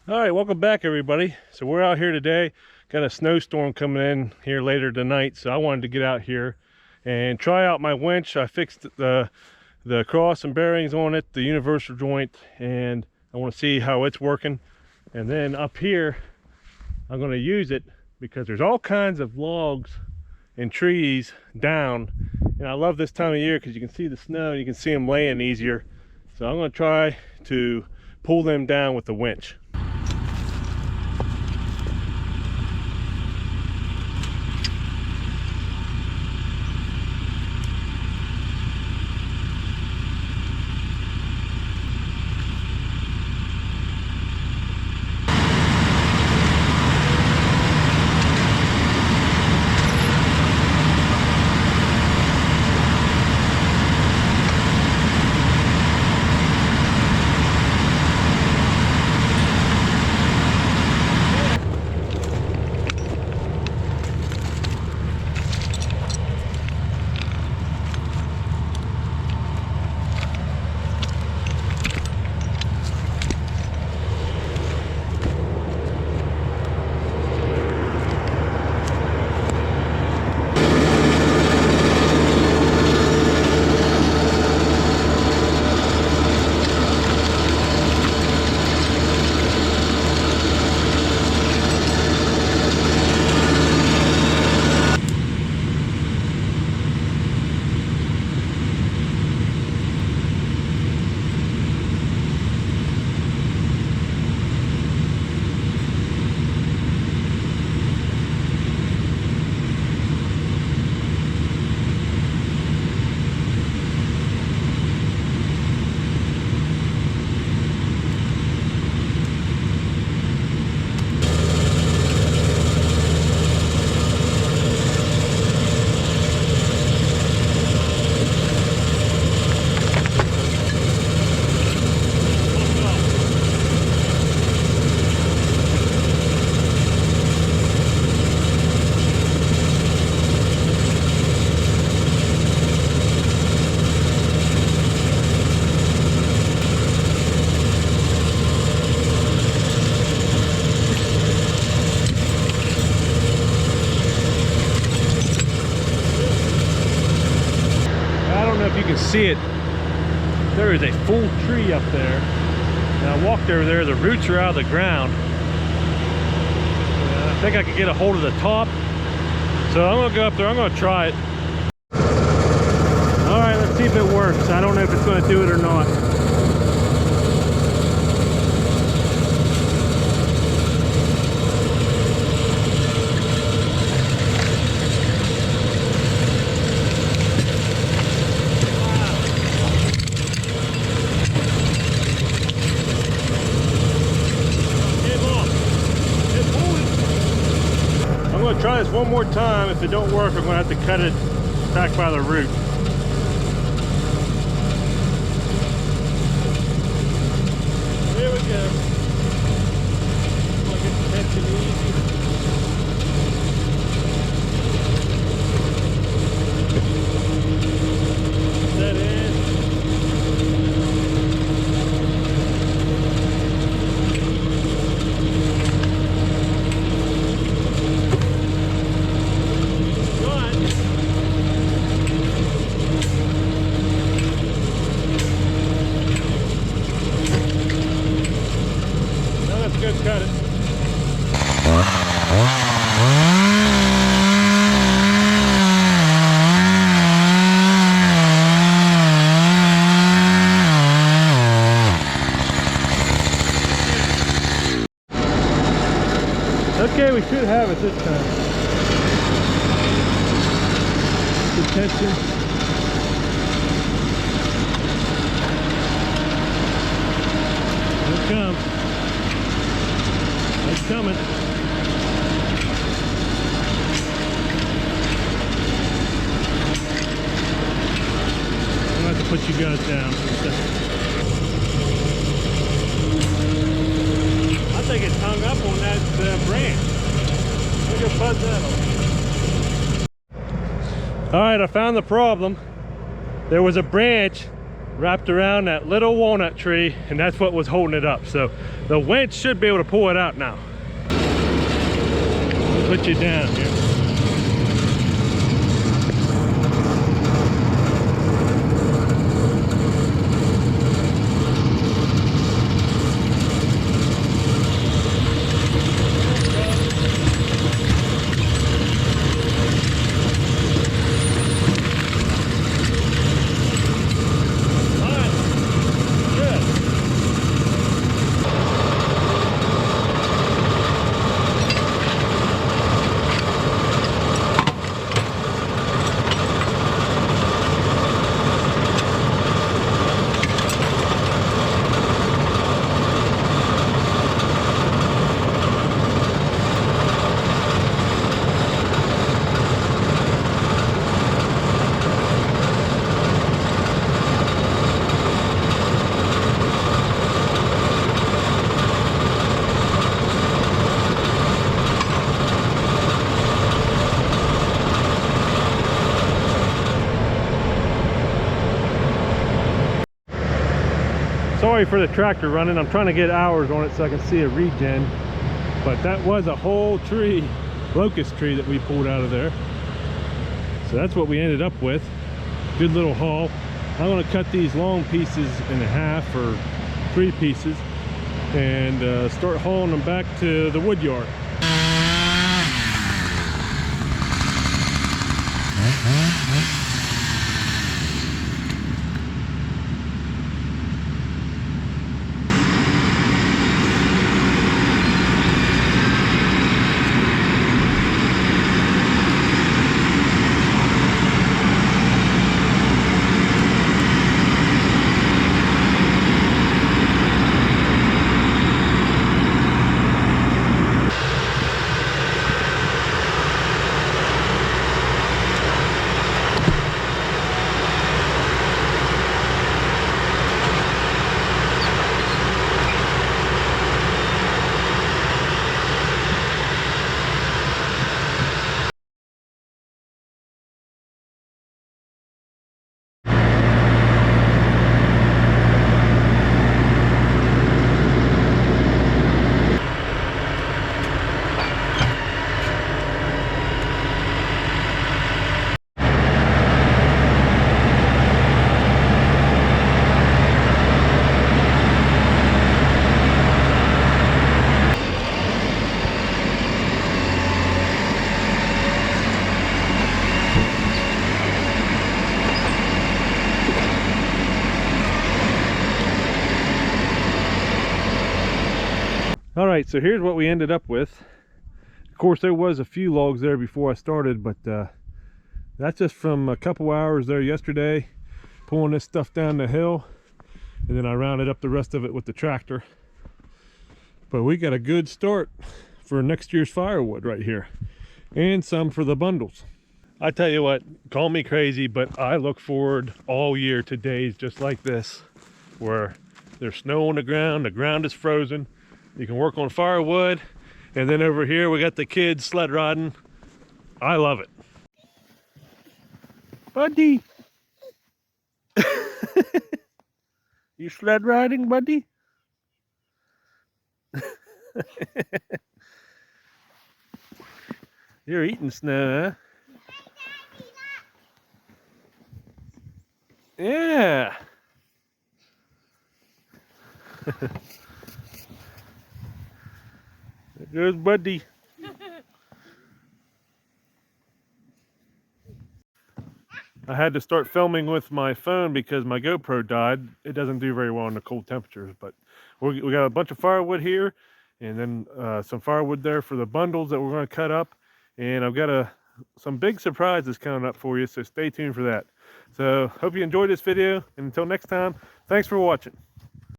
All right, welcome back everybody. So we're out here today. Got a snowstorm coming in here later tonight, so I wanted to get out here and try out my winch. I fixed the cross and bearings on it, the universal joint, and I want to see how it's working. And then up here, I'm going to use it because there's all kinds of logs and trees down, and I love this time of year because you can see the snow and you can see them laying easier. So I'm going to try to pull them down with the winch. See it, there is a full tree up there, and I walked over there. The roots are out of the ground, and I think I could get a hold of the top, so I'm gonna go up there. I'm gonna try it. All right, let's see if it works. I don't know if it's gonna do it or not. Try this one more time. If it don't work, I'm gonna have to cut it back by the root. There we go. I'm gonna get the tension easy. Set in. Cut it. Okay, we should have it this time. Good tension. Here it comes. It's coming. I'm gonna have to put you guys down for a second. I think it's hung up on that branch. Look at buzz that on. All right, I found the problem. There was a branch wrapped around that little walnut tree, and that's what was holding it up. So the winch should be able to pull it out now. Put you down here. Sorry for the tractor running. I'm trying to get hours on it so I can see a regen. But that was a whole tree, locust tree, that we pulled out of there. So that's what we ended up with. Good little haul. I'm going to cut these long pieces in half, or 3 pieces, and start hauling them back to the wood yard. All right, so here's what we ended up with. Of course, there was a few logs there before I started, but that's just from a couple hours there yesterday, pulling this stuff down the hill, and then I rounded up the rest of it with the tractor. But we got a good start for next year's firewood right here, and some for the bundles. I tell you what, call me crazy, but I look forward all year to days just like this, where there's snow on the ground is frozen. You can work on firewood, and then over here we got the kids sled riding. I love it. Buddy. You sled riding, buddy? You're eating snow, huh? Yeah. There goes Buddy. I had to start filming with my phone because my GoPro died. It doesn't do very well in the cold temperatures, but we got a bunch of firewood here, and then some firewood there for the bundles that we're going to cut up. And I've got some big surprises coming up for you, so stay tuned for that. So hope you enjoyed this video, and until next time, thanks for watching.